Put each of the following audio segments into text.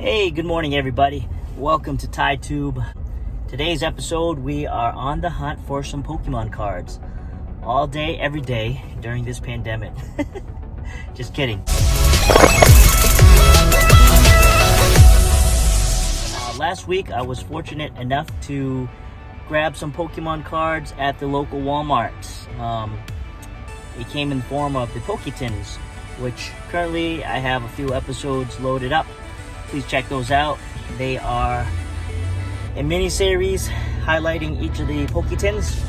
Hey, good morning everybody. Welcome to ThaiTube. Today's episode, we are on the hunt for some Pokemon cards. All day, every day during this pandemic. Just kidding. Last week, I was fortunate enough to grab some Pokemon cards at the local Walmart. It came in the form of the Poketins, which currently I have a few episodes loaded up. Please check those out. They are a mini-series highlighting each of the Poketins.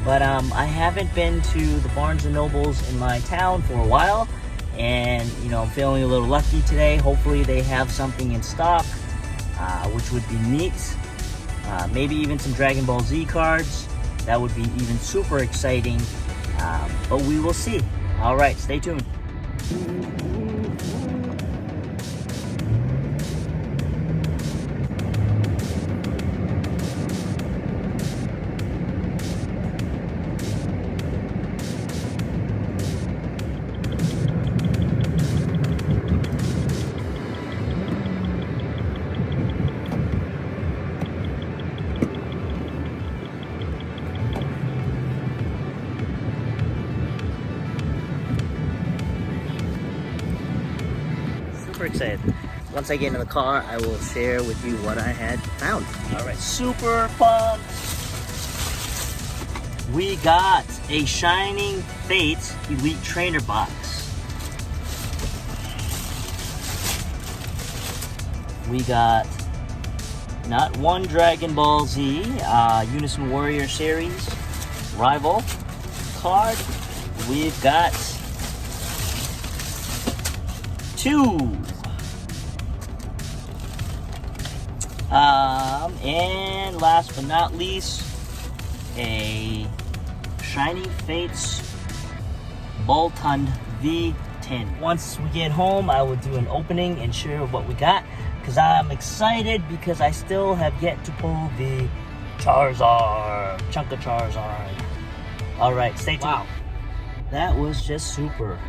But I haven't been to the Barnes & Nobles in my town for a while. And, I'm feeling a little lucky today. Hopefully they have something in stock, which would be neat. Maybe even some Dragon Ball Z cards. That would be even super exciting. But we will see. All right, stay tuned. Super excited. Once I get in the car, I will share with you what I had found. All right, super pumped. We got a Shining Fates Elite Trainer box. We got not one Dragon Ball Z, Unison Warrior Series rival card. We've got two. And last but not least, a Shining Fates Bolton V 10. Once we get home, I will do an opening and share what we got, because I'm excited because I still have yet to pull the Charizard, chunk of Charizard. All right, stay tuned. Wow, that was just super.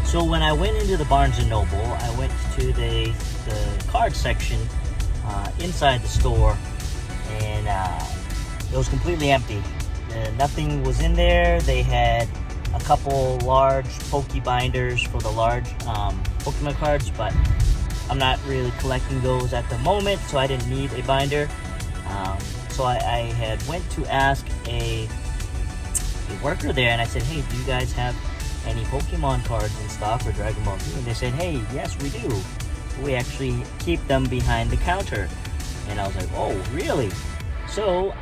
So when I went into the Barnes & Noble, I went to the card section inside the store, and it was completely empty. Nothing was in there. They had a couple large Poke binders for the large Pokemon cards, but I'm not really collecting those at the moment, so I didn't need a binder. So I had went to ask a worker there, and I said, hey, do you guys have any Pokemon cards in stock for Dragon Ball Z? And they said, hey, yes, we do. We actually keep them behind the counter. And I was like, oh, really? So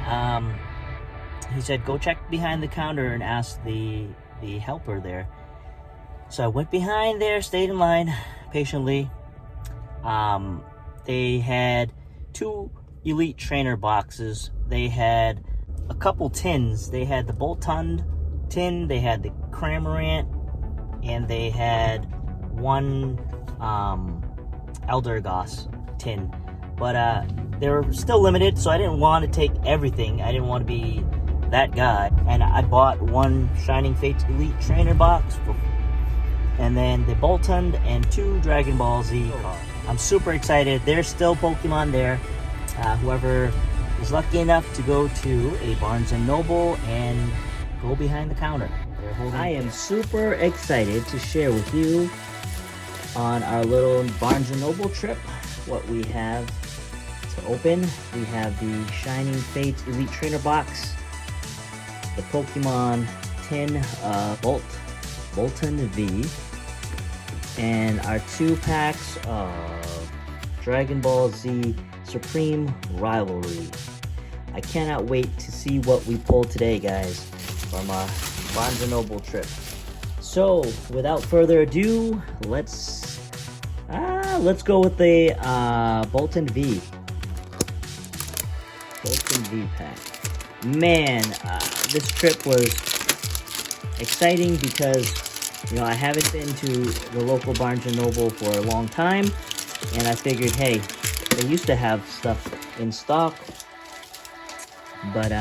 he said, go check behind the counter and ask the helper there. So I went behind there, stayed in line patiently. They had two Elite Trainer boxes. They had a couple tins. They had the Bolton tin, they had the Cramorant, and they had one Eldergoss tin. But they were still limited, so I didn't want to take everything. I didn't want to be that guy. And I bought one Shining Fates Elite Trainer box, and then the Bolton and two Dragon Ball Z cards. I'm super excited. There's still Pokemon there. Whoever is lucky enough to go to a Barnes & Noble and go behind the counter. I am super excited to share with you on our little Barnes & Noble trip what we have to open. We have the Shining Fates Elite Trainer box, the Pokemon tin Bolton V, and our 2 packs of Dragon Ball Z Supreme Rivalry. I cannot wait to see what we pull today, guys, from our Barnes & Noble trip. So, without further ado, let's go with the Bolton V. Bolton V pack. Man, this trip was exciting because, I haven't been to the local Barnes & Noble for a long time, and I figured, hey, they used to have stuff in stock, but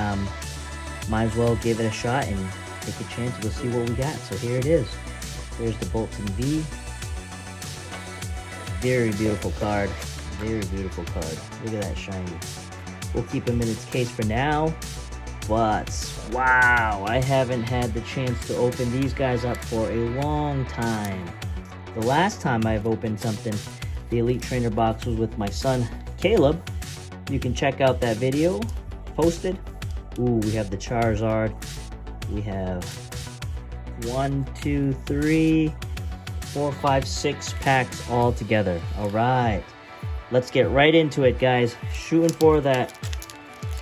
might as well give it a shot and take a chance. We'll see what we got. So here it is. Here's the Bolton V. Very beautiful card. Very beautiful card. Look at that shiny. We'll keep him in its case for now. But, wow, I haven't had the chance to open these guys up for a long time. The last time I've opened something, the Elite Trainer box, was with my son, Caleb. You can check out that video posted. Ooh, we have the Charizard. We have 1, 2, 3, 4, 5, 6 packs all together. All right, let's get right into it, guys. Shooting for that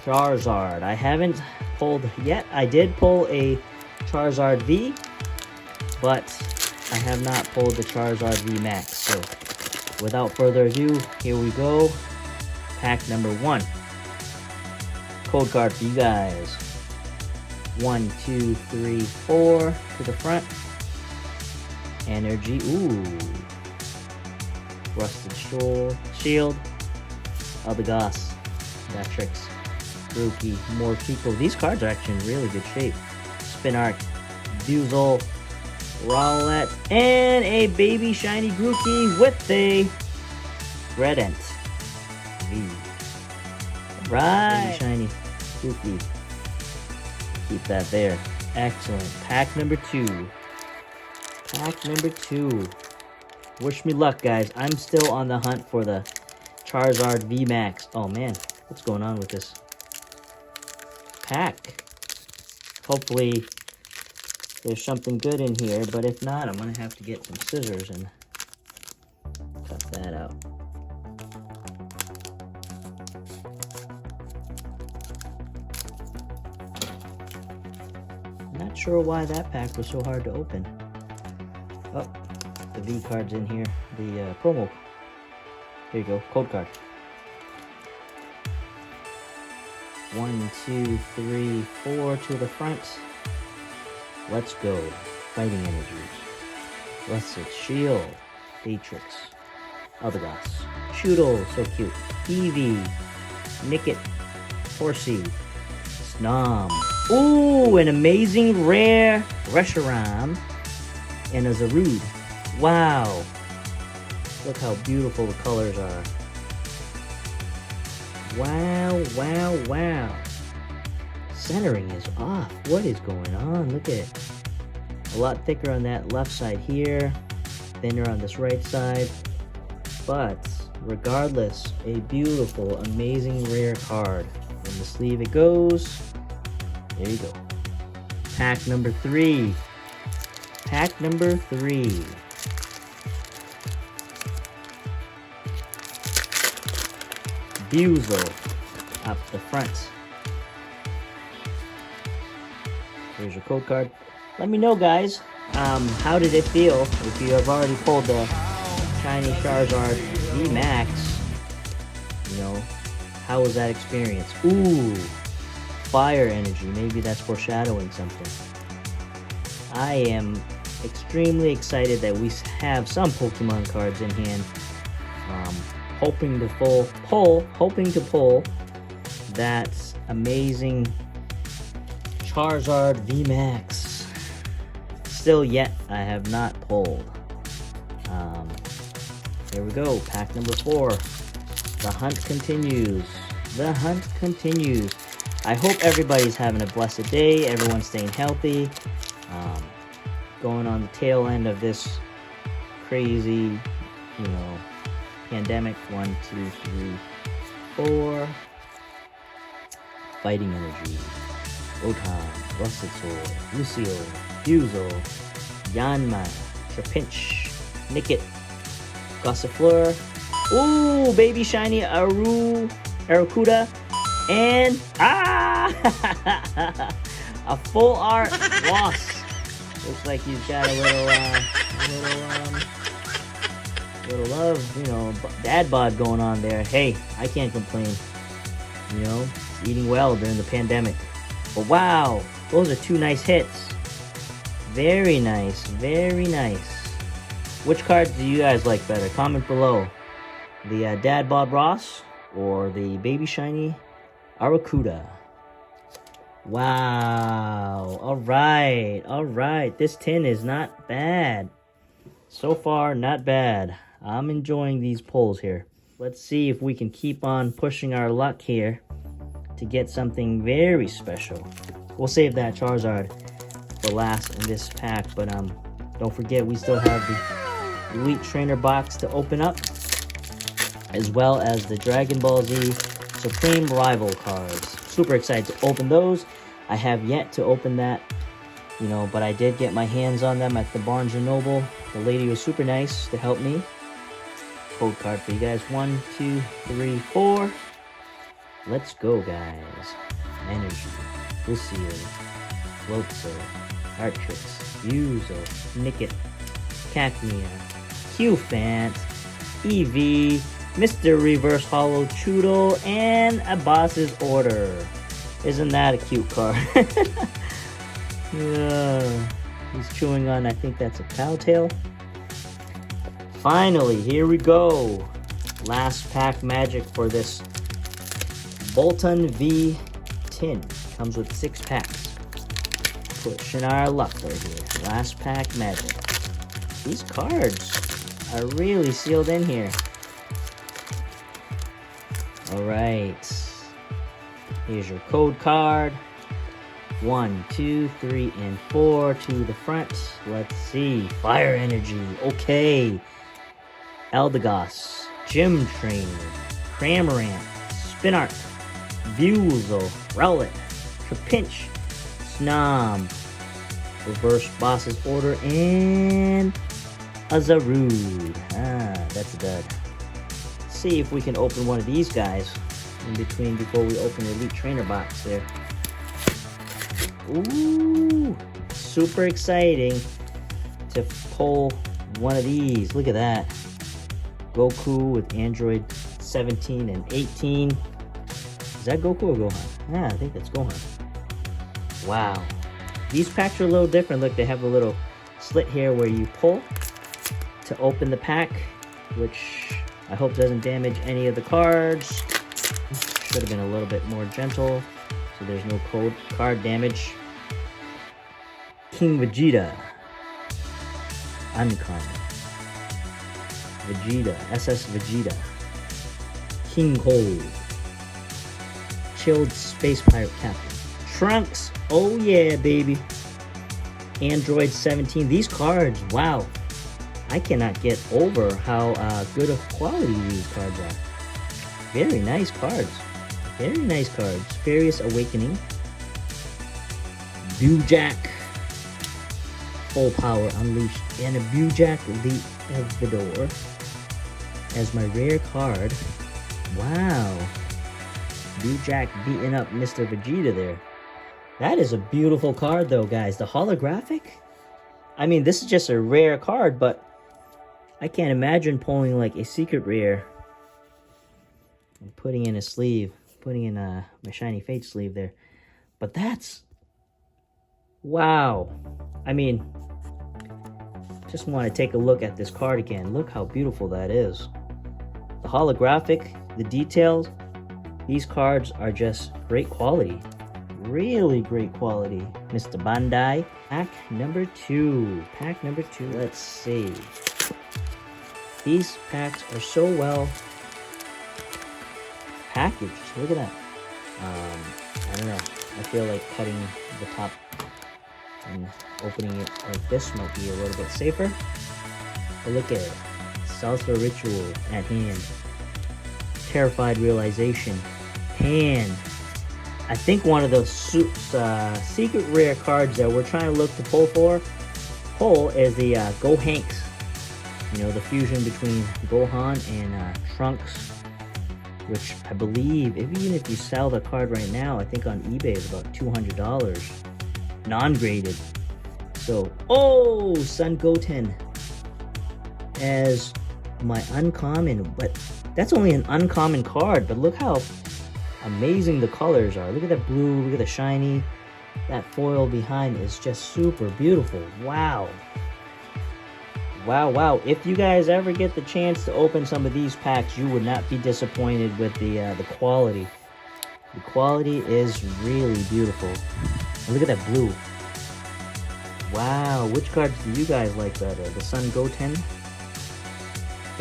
Charizard. I haven't pulled yet. I did pull a Charizard V, but I have not pulled the Charizard V Max. So without further ado, here we go. Pack number 1. Code card for you guys. 1, 2, 3, 4 to the front. Energy. Ooh. Rusted Shield. Eldegoss. Matrix. Grookey. Morpeko. These cards are actually in really good shape. Spinark. Buzzle. Rowlet. And a baby shiny Grookey with a Redent. Right. Baby shiny Grookey. Keep that there. Excellent. Pack number 2. Pack number 2. Wish me luck, guys. I'm still on the hunt for the Charizard V Max. Oh man, what's going on with this pack? Hopefully there's something good in here, but if not, I'm gonna have to get some scissors and cut that out. Not sure why that pack was so hard to open. Oh, the V card's in here. The promo. Here you go. Code card. 1, 2, 3, 4 to the front. Let's go. Fighting Energies. Rusted Shield. Matrix. Eldegoss. Choodle. So cute. Eevee. Nickit. Horsey. Snom. Ooh, an amazing rare Reshiram. And a Zarude. Wow. Look how beautiful the colors are. Wow, wow, wow. Centering is off. What is going on? Look at it. A lot thicker on that left side here. Thinner on this right side. But regardless, a beautiful, amazing rare card. In the sleeve it goes. There you go. Pack number 3. Pack number 3. Buzzle up the front. Here's your code card. Let me know, guys, how did it feel if you have already pulled the shiny Charizard V Max? You know, how was that experience? Ooh, fire energy. Maybe that's foreshadowing something. I am extremely excited that we have some Pokemon cards in hand. Hoping to pull that amazing Charizard V Max. Still yet, I have not pulled. Here we go, pack number 4. The hunt continues. The hunt continues. I hope everybody's having a blessed day. Everyone's staying healthy. Going on the tail end of this crazy, you know, pandemic. 1, 2, 3, 4. Fighting Energy. Otan, Rusted Sword, Lucio, Buzzle, Yanma, Trapinch, Nickit, Gossifleur. Ooh, baby shiny Aracuda, and a full art Loss. Looks like he's got a little love, you know, dad bod going on there. Hey, I can't complain. You know, he's eating well during the pandemic. But wow, those are 2 nice hits. Very nice, very nice. Which cards do you guys like better? Comment below. The Dad Bod Ross or the Baby Shiny Aracuda. Wow. Alright, alright. This tin is not bad. So far, not bad. I'm enjoying these pulls here. Let's see if we can keep on pushing our luck here to get something very special. We'll save that Charizard for last in this pack, but don't forget we still have the Elite Trainer box to open up, as well as the Dragon Ball Z Supreme Rival cards. Super excited to open those. I have yet to open that, you know, but I did get my hands on them at the Barnes & Noble. The lady was super nice to help me. Code card for you guys. 1, 2, 3, 4. Let's go, guys. Energy, Lucio, Floatzel, Artrix, Yuzo, Nickit, Cacnea, Q-Fant, EV, Mr. Reverse Hollow Choodle, and a Boss's Order. Isn't that a cute card? Yeah, he's chewing on, I think that's a cowtail. Finally, here we go. Last pack magic for this Bolton V tin. Comes with 6 packs. Pushing our luck right here. Last pack magic. These cards are really sealed in here. Alright. Here's your code card. 1, 2, 3, and 4 to the front. Let's see. Fire Energy. Okay. Eldegoss. Gym Trainer. Cramorant. Spinark. Buizel. Rowlet. Trapinch. Snom. Reverse Boss's Order. And a Zarude. That's a dud. Let's see if we can open one of these guys in between before we open the Elite Trainer box there. Ooh, super exciting to pull one of these. Look at that. Goku with Android 17 and 18. Is that Goku or Gohan? Yeah, I think that's Gohan. Wow. These packs are a little different. Look, they have a little slit here where you pull to open the pack, which I hope doesn't damage any of the cards. Should have been a little bit more gentle, so there's no card damage. King Vegeta. Uncommon. Vegeta. SS Vegeta. King Cold. Chilled Space Pirate Captain. Trunks. Oh yeah, baby. Android 17. These cards, wow. I cannot get over how good of quality these cards are. Very nice cards. Very nice cards. Furious Awakening. Bujack. Full Power Unleashed. And a Bujack Elite Elvidor as my rare card. Wow. Bujack beating up Mr. Vegeta there. That is a beautiful card though, guys. The holographic? I mean, this is just a rare card, but I can't imagine pulling like a secret rare and putting in a sleeve. Putting in my Shiny Fate sleeve there. But that's... wow. I mean, just want to take a look at this card again. Look how beautiful that is. The holographic, the details. These cards are just great quality. Really great quality. Mr. Bandai. Pack number 2. Pack number 2. Let's see. These packs are so well packaged. Look at that. I don't know. I feel like cutting the top and opening it like this might be a little bit safer. But look at it. Salsa Ritual at hand. Terrified Realization. Hand. I think one of those secret rare cards that we're trying to look to pull is the Go Hanks. You know, the fusion between Gohan and Trunks, which I believe, even if you sell the card right now, I think on eBay is about $200, non-graded. So, oh, Son Goten as my uncommon, but that's only an uncommon card. But look how amazing the colors are. Look at that blue, look at the shiny. That foil behind is just super beautiful. Wow. Wow, wow. If you guys ever get the chance to open some of these packs, you would not be disappointed with the quality. The quality is really beautiful. And look at that blue. Wow, which cards do you guys like better? The Son Goten?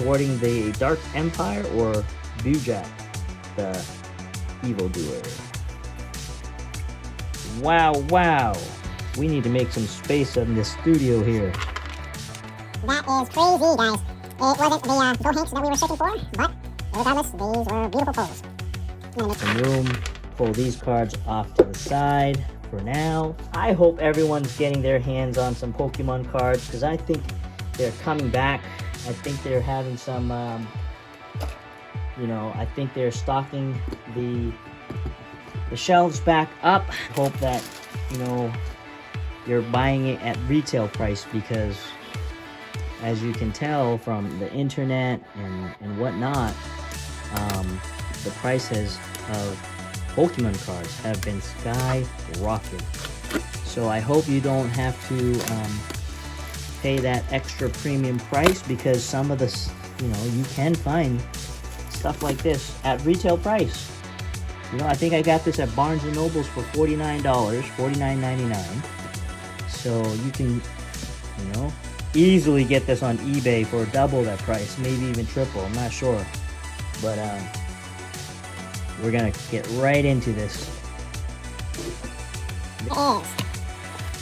thwarting the Dark Empire or Bujak, the evildoer. Wow, wow. We need to make some space in this studio here. That is crazy, guys. It wasn't the Gohanks that we were searching for, but regardless, these were beautiful pulls. Some room, pull these cards off to the side for now. I hope everyone's getting their hands on some Pokemon cards because I think they're coming back. I think they're having some, you know, I think they're stocking the shelves back up. Hope that, you know, you're buying it at retail price because as you can tell from the internet and whatnot, the prices of Pokemon cards have been skyrocketing. So I hope you don't have to pay that extra premium price because some of this, you know, you can find stuff like this at retail price. You know, I think I got this at Barnes & Noble's for $49, $49.99. So you can, you know, easily get this on eBay for double that price, maybe even triple, I'm not sure. But we're gonna get right into this. It is. A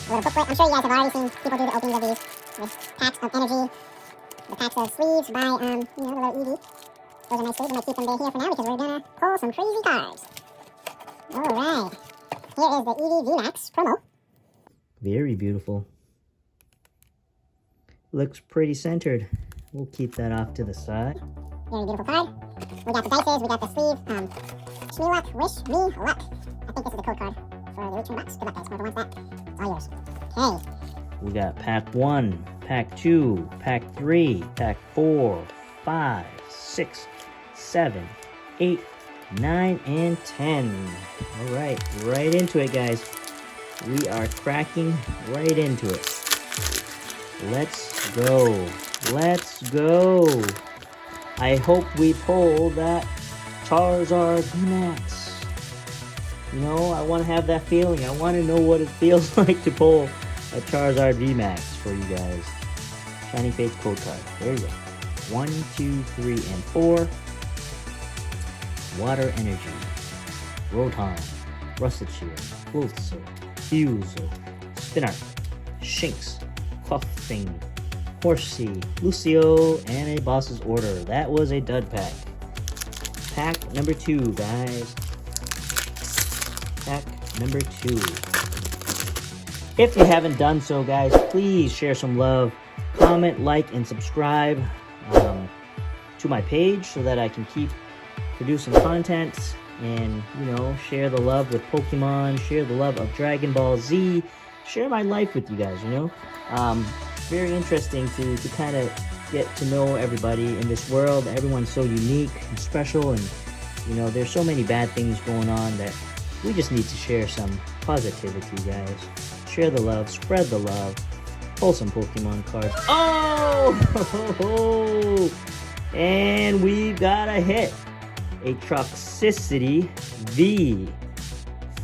little booklet. I'm sure you guys have already seen people do the opening of these with packs of energy, the packs of sleeves by, you know, the little Eevee. Those are nice sleeves. I'm gonna keep them here for now because we're gonna pull some crazy cards. Alright. Here is the Eevee VMAX promo. Very beautiful. Looks pretty centered. We'll keep that off to the side. Very beautiful card. We got the dices, we got the sleeve. Wish me luck, wish me luck. I think this is the code card for the return box. Good luck, guys. Whoever wants that, it's all yours. Okay. We got pack 1, pack 2, pack 3, pack 4, 5, 6, 7, 8, 9, and 10. Alright, right into it, guys. We are cracking right into it. Let's go. Let's go. I hope we pull that Charizard VMAX. You know, I want to have that feeling. I want to know what it feels like to pull a Charizard VMAX for you guys. Shining Fates code card. There you go. 1, 2, 3, and 4. Water Energy. Rotom. Russet Shield. Wolfsel. Fusel. Spinark. Shinx. Puffing. Horsey. Lucio. And a Boss's Order. That was a dud pack. Pack number 2, guys. Pack number 2. If you haven't done so, guys, please share some love. Comment, like, and subscribe to my page so that I can keep producing content and, you know, share the love with Pokemon, share the love of Dragon Ball Z, share my life with you guys, you know. Very interesting to kind of get to know everybody in this world. Everyone's so unique and special, and, you know, there's so many bad things going on that we just need to share some positivity, guys. Share the love, spread the love, pull some Pokemon cards. Oh! And we've got a hit. A Toxicity V.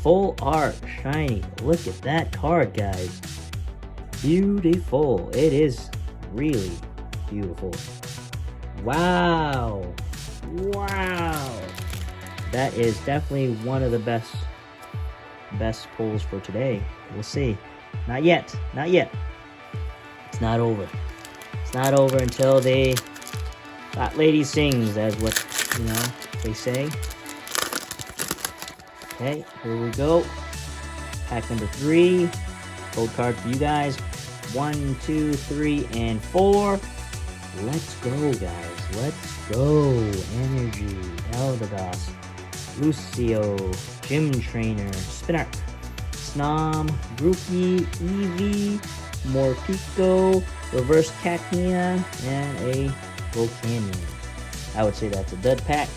Full art. Shiny. Look at that card, guys. Beautiful. It is really beautiful. Wow. Wow. That is definitely one of the best pulls for today. We'll see. Not yet. Not yet. It's not over. It's not over until they That lady sings, as what, you know, they say. Okay, here we go. Pack number 3. Code card for you guys. 1, 2, 3, and 4. Let's go, guys. Let's go. Energy, Eldegoss, Lucio, Gym Trainer, Spinark, Snom, Grookey, Eevee, Morpeko, Reverse Cacnea, and a Volcanion. I would say that's a dud pack.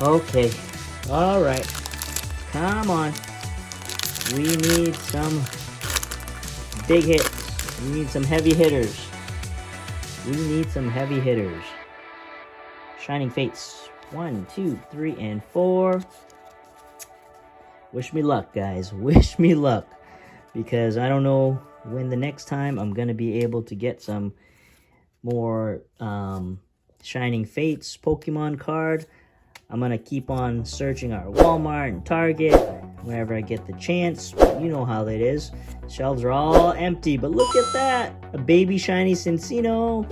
Okay. Alright. Come on. We need some big hits. We need some heavy hitters. We need some heavy hitters. Shining Fates. 1, 2, 3, and 4. Wish me luck, guys. Wish me luck. Because I don't know when the next time I'm going to be able to get some more Shining Fates Pokemon card. I'm gonna keep on searching our Walmart and Target whenever I get the chance. You know how that is. Shelves are all empty, but look at that! A baby shiny Cincino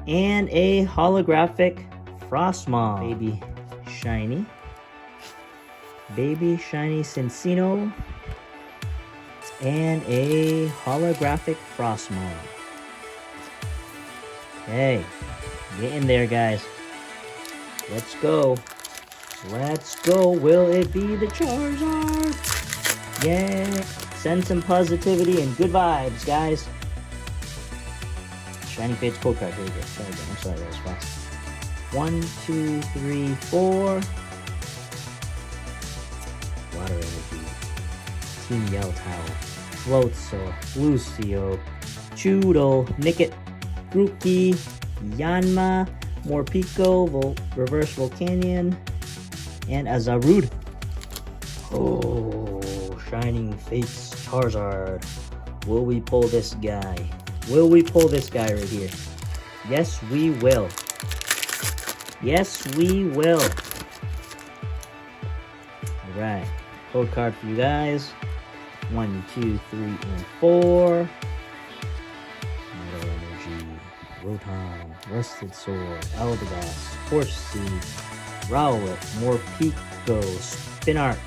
and a holographic Frostmaw. Baby shiny Cincino and a holographic Frostmaw. Okay, get in there, guys. Let's go. Let's go. Will it be the Charizard? Yeah. Send some positivity and good vibes, guys. Shining Fates code card. Here we go. Try again. I'm sorry, that was fast. 1, 2, 3, 4. Water Energy. Team Yeltao. Floatzel. Lucio. Choodle. Nickit. Grookey. Yanma. Morpeko. Reverse Volcanion. And a Zarude. Oh, Shining Fates Charizard. Will we pull this guy? Will we pull this guy right here? Yes, we will. Yes, we will. Alright. Code card for you guys. 1, 2, 3, and 4. Metal Energy. Rotom. Rusted Sword. Eldegoss. Horsea. Rowlet, Morpeko, Spinark,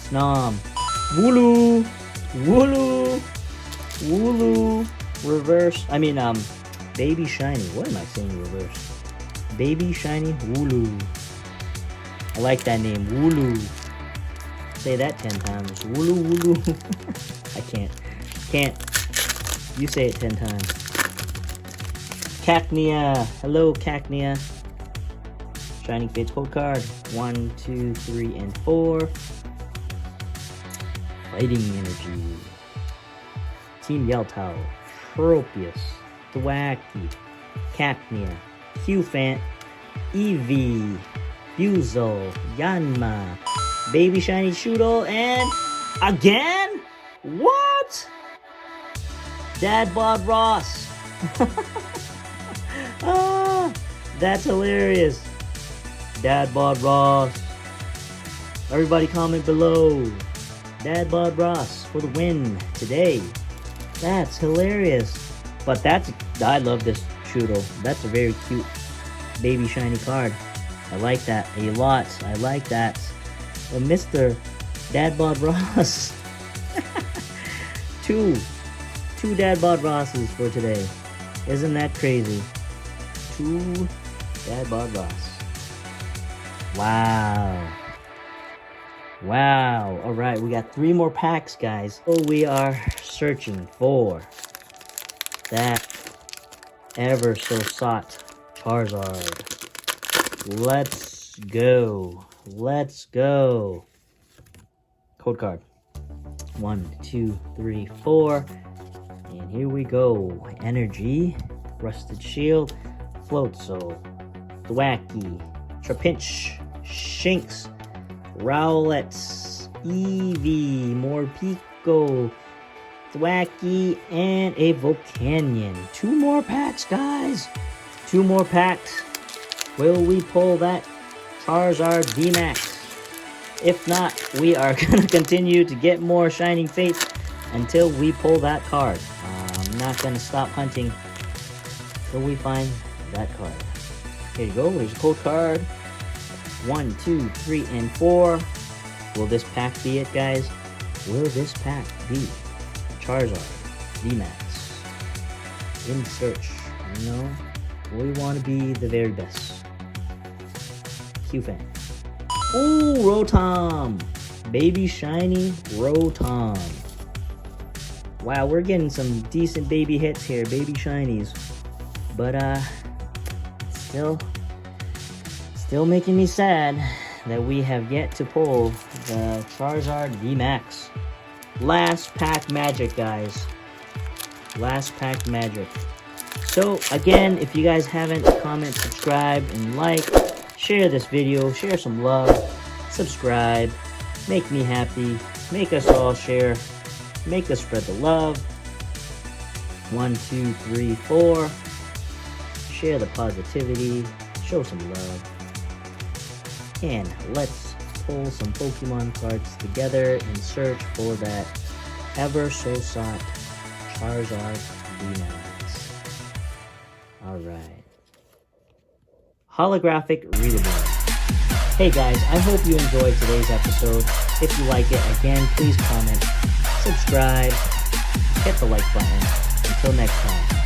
Snom, Wooloo, reverse, Baby Shiny, what am I saying reverse? Baby Shiny Wooloo. I like that name, Wooloo. Say that 10 times, Wooloo. I can't. You say it 10 times. Cacnea, hello Cacnea. Shining Fates code card. 1, 2, 3, and 4. Fighting Energy. Team Yeltao. Tropius. Thwackey. Cacnea. Qfant. Eevee. Buzzle. Yanma. Baby Shiny Choodle. And again? What? Dad Bod Ross. Ah, that's hilarious. Dad Bod Ross. Everybody comment below. Dad Bod Ross for the win today. That's hilarious. But I love this Choodle. That's a very cute baby shiny card. I like that a lot. I like that. Well, Mr. Dad Bod Ross. Two Dad Bod Rosses for today. Isn't that crazy? 2 Dad Bod Ross. Wow. Alright, we got 3 more packs, guys. So we are searching for that ever so sought Charizard. Let's go. Code card. 1, 2, 3, 4. And here we go. Energy. Rusted Shield. Floatzel. Thwackey. Trapinch. Shinx, Rowlet, Eevee, Morpeko, Thwackey, and a Volcanion. 2 more packs, guys. 2 more packs. Will we pull that Charizard VMAX? If not, we are going to continue to get more Shining Fates until we pull that card. I'm not going to stop hunting until we find that card. Here you go. Here's a code card. 1, 2, 3, and 4. Will this pack be it, guys? Will this pack be Charizard VMAX? In search, you know? We want to be the very best. Qfant. Ooh, Rotom! Baby shiny Rotom. Wow, we're getting some decent baby hits here, baby shinies. But, Still making me sad that we have yet to pull the Charizard VMAX. Last pack magic, guys. Last pack magic. So, again, if you guys haven't, comment, subscribe, and like. Share this video. Share some love. Subscribe. Make me happy. Make us all share. Make us spread the love. 1, 2, 3, 4. share the positivity, show some love, and let's pull some Pokemon cards together in search for that ever so sought Charizard VMAX. Alright. Holographic Readable. Hey guys, I hope you enjoyed today's episode. If you like it, again, please comment, subscribe, hit the like button. Until next time.